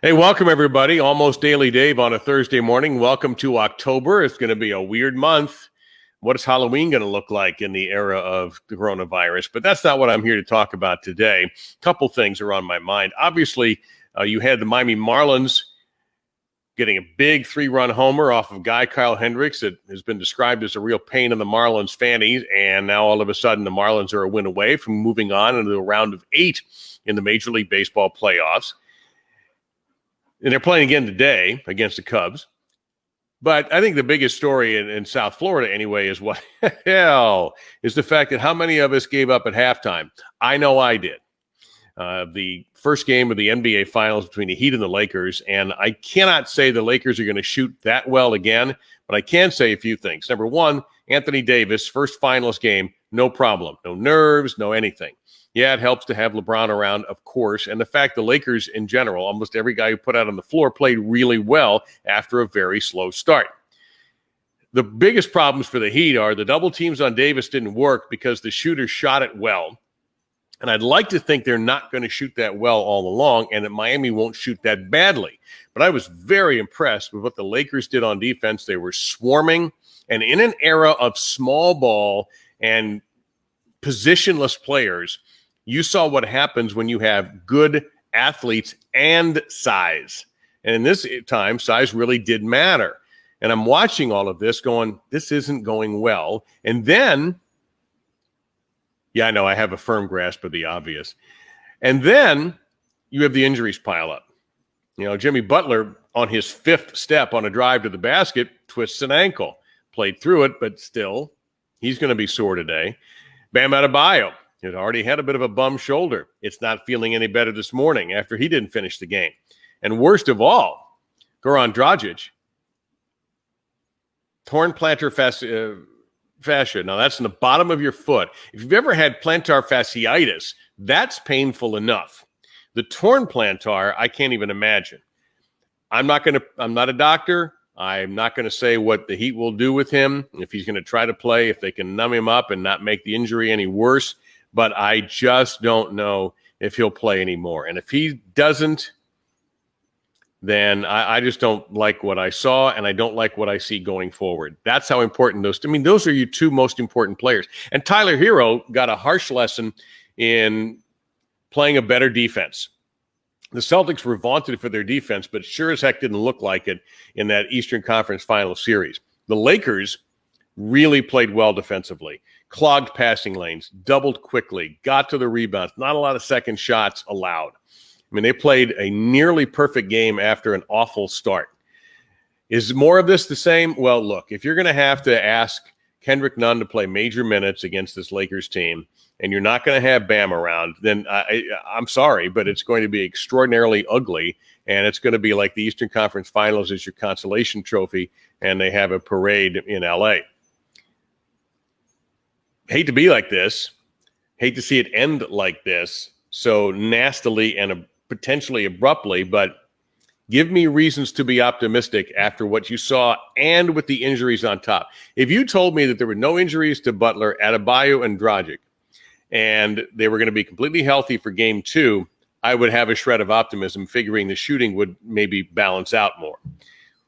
Hey, welcome everybody. Almost Daily Dave on a Thursday morning. Welcome to October. It's going to be a weird month. What is Halloween going to look like in the era of the coronavirus? But that's not what I'm here to talk about today. A couple things are on my mind. Obviously, you had the Miami Marlins getting a big 3-run homer off of guy Kyle Hendricks that has been described as a real pain in the Marlins fannies. And now all of a sudden the Marlins are a win away from moving on into a round of 8 in the Major League Baseball playoffs. And they're playing again today against the Cubs. But I think the biggest story in South Florida anyway is what the hell is the fact that how many of us gave up at halftime. I know I did. The first game of the NBA Finals between the Heat and the Lakers, and I cannot say the Lakers are going to shoot that well again, but I can say a few things. Number one, Anthony Davis, first finals game, no problem. No nerves, no anything. Yeah, it helps to have LeBron around, of course, and the fact the Lakers in general, almost every guy who put out on the floor played really well after a very slow start. The biggest problems for the Heat are the double teams on Davis didn't work because the shooter shot it well. And I'd like to think they're not going to shoot that well all along and that Miami won't shoot that badly. But I was very impressed with what the Lakers did on defense. They were swarming, and in an era of small ball and positionless players, you saw what happens when you have good athletes and size. And in this time, size really did matter. And I'm watching all of this going, this isn't going well. And then, yeah, I know I have a firm grasp of the obvious. And then you have the injuries pile up. You know, Jimmy Butler on his 5th step on a drive to the basket twists an ankle. Played through it, but still, he's going to be sore today. Bam Adebayo had already had a bit of a bum shoulder. It's not feeling any better this morning after he didn't finish the game. And worst of all, Goran Dragic, torn plantar fascia. Now, that's in the bottom of your foot. If you've ever had plantar fasciitis, that's painful enough. The torn plantar, I can't even imagine. I'm not a doctor. I'm not going to say what the Heat will do with him, if he's going to try to play, if they can numb him up and not make the injury any worse. But I just don't know if he'll play anymore. And if he doesn't, then I just don't like what I saw, and I don't like what I see going forward. That's how important those are your 2 most important players. And Tyler Hero got a harsh lesson in playing a better defense. The Celtics were vaunted for their defense, but sure as heck didn't look like it in that Eastern Conference Final Series. The Lakers really played well defensively, clogged passing lanes, doubled quickly, got to the rebounds, not a lot of second shots allowed. I mean, they played a nearly perfect game after an awful start. Is more of this the same? Well, look, if you're going to have to ask Kendrick Nunn to play major minutes against this Lakers team, and you're not going to have Bam around, then I'm sorry, but it's going to be extraordinarily ugly, and it's going to be like the Eastern Conference Finals is your consolation trophy, and they have a parade in L.A. Hate to be like this. Hate to see it end like this, so nastily and potentially abruptly, but give me reasons to be optimistic after what you saw and with the injuries on top. If you told me that there were no injuries to Butler, Adebayo, and Dragic, and they were going to be completely healthy for game 2, I would have a shred of optimism, figuring the shooting would maybe balance out more.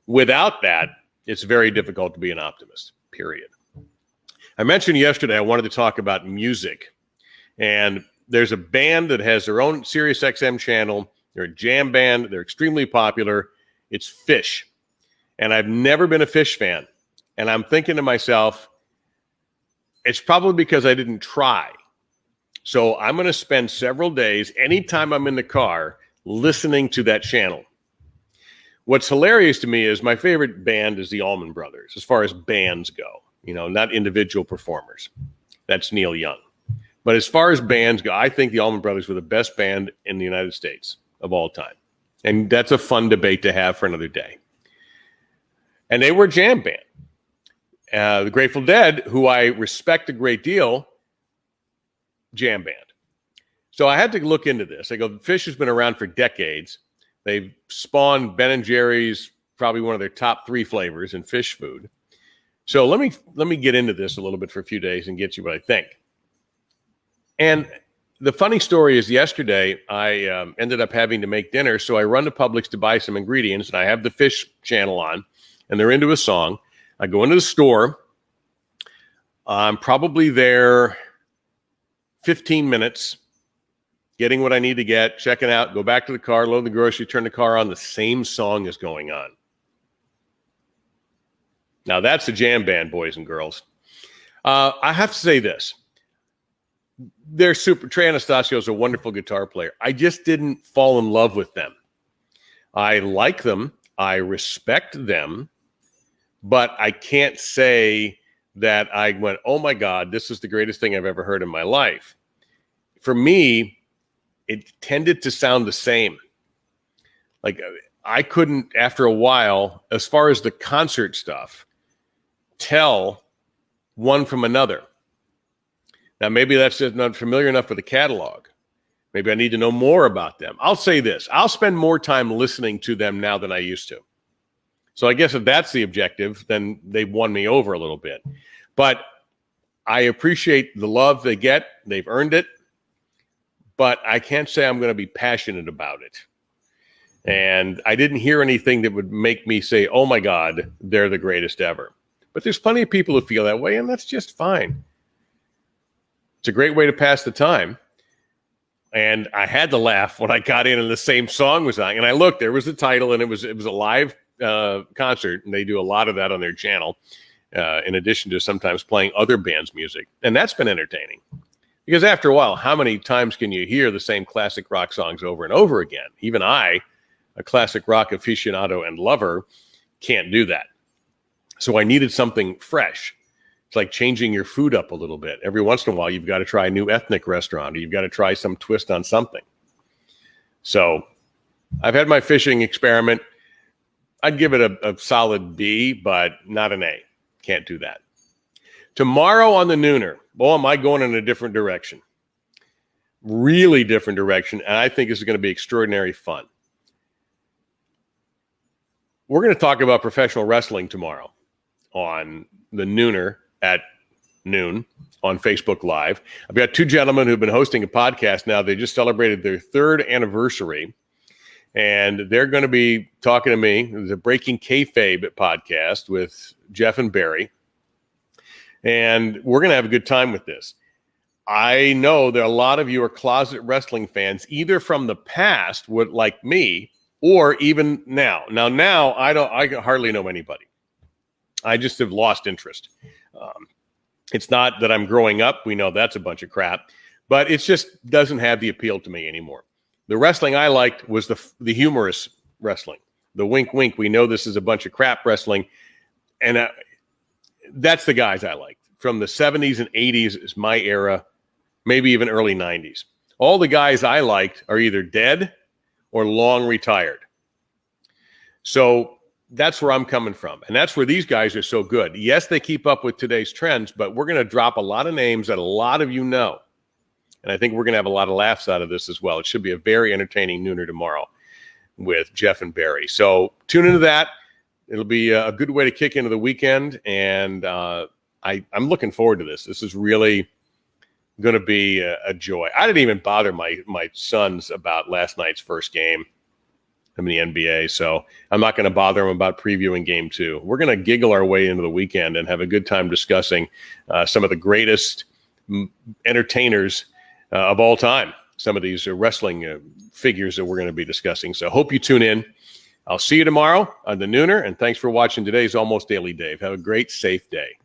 Without that, it's very difficult to be an optimist, period. I mentioned yesterday I wanted to talk about music, and there's a band that has their own Sirius XM channel. They're a jam band. They're extremely popular. It's Phish. And I've never been a Phish fan. And I'm thinking to myself, it's probably because I didn't try. So I'm going to spend several days, anytime I'm in the car, listening to that channel. What's hilarious to me is my favorite band is the Allman Brothers, as far as bands go, not individual performers. That's Neil Young. But as far as bands go, I think the Allman Brothers were the best band in the United States of all time. And that's a fun debate to have for another day. And they were a jam band. The Grateful Dead, who I respect a great deal, jam band. So I had to look into this. I go, Phish has been around for decades. They've spawned Ben & Jerry's, probably one of their top 3 flavors in fish food. So let me get into this a little bit for a few days and get you what I think. And The funny story is yesterday I ended up having to make dinner, so I run to Publix to buy some ingredients, and I have the fish channel on, and they're into a song. I go into the store. I'm probably there 15 minutes, getting what I need to get, checking out, go back to the car, load the grocery, turn the car on. The same song is going on. Now, that's a jam band, boys and girls. I have to say this. Trey Anastasio is a wonderful guitar player. I just didn't fall in love with them. I like them. I respect them. But I can't say that I went, oh, my God, this is the greatest thing I've ever heard in my life. For me, it tended to sound the same. Like, I couldn't, after a while, as far as the concert stuff, tell one from another. Now, maybe that's just not familiar enough with the catalog. Maybe I need to know more about them. I'll say this. I'll spend more time listening to them now than I used to. So I guess if that's the objective, then they've won me over a little bit. But I appreciate the love they get. They've earned it. But I can't say I'm going to be passionate about it. And I didn't hear anything that would make me say, oh, my God, they're the greatest ever. But there's plenty of people who feel that way, and that's just fine. It's a great way to pass the time. And I had to laugh when I got in and the same song was on. And I looked, there was the title, and it was a live concert, and they do a lot of that on their channel, in addition to sometimes playing other bands' music. And that's been entertaining. Because after a while, how many times can you hear the same classic rock songs over and over again? Even I, a classic rock aficionado and lover, can't do that. So I needed something fresh. It's like changing your food up a little bit. Every once in a while, you've got to try a new ethnic restaurant, or you've got to try some twist on something. So I've had my fishing experiment. I'd give it a solid B, but not an A. Can't do that. Tomorrow on the Nooner, boy, am I going in a different direction. Really different direction, and I think this is going to be extraordinary fun. We're going to talk about professional wrestling tomorrow on the Nooner at noon on Facebook Live. I've got two gentlemen who've been hosting a podcast now. They just celebrated their 3rd anniversary, and they're going to be talking to me. It's a Breaking Kayfabe podcast with Jeff and Barry, and we're going to have a good time with this. I know that a lot of you are closet wrestling fans, either from the past, like me, or even now. Now I hardly know anybody. I just have lost interest. It's not that I'm growing up. We know that's a bunch of crap, but it just doesn't have the appeal to me anymore. The wrestling I liked was the humorous wrestling, the wink, wink. We know this is a bunch of crap wrestling. And that's the guys I liked. From the 70s and 80s is my era, maybe even early 90s. All the guys I liked are either dead or long retired. So that's where I'm coming from. And that's where these guys are so good. Yes, they keep up with today's trends, but we're going to drop a lot of names that a lot of you know. And I think we're going to have a lot of laughs out of this as well. It should be a very entertaining Nooner tomorrow with Jeff and Barry. So tune into that. It'll be a good way to kick into the weekend. And I'm looking forward to this. This is really going to be a joy. I didn't even bother my sons about last night's first game in the NBA, so I'm not going to bother them about previewing game 2. We're going to giggle our way into the weekend and have a good time discussing some of the greatest entertainers of all time, some of these wrestling figures that we're going to be discussing. So hope you tune in. I'll see you tomorrow on the Nooner, and thanks for watching today's Almost Daily Dave. Have a great, safe day.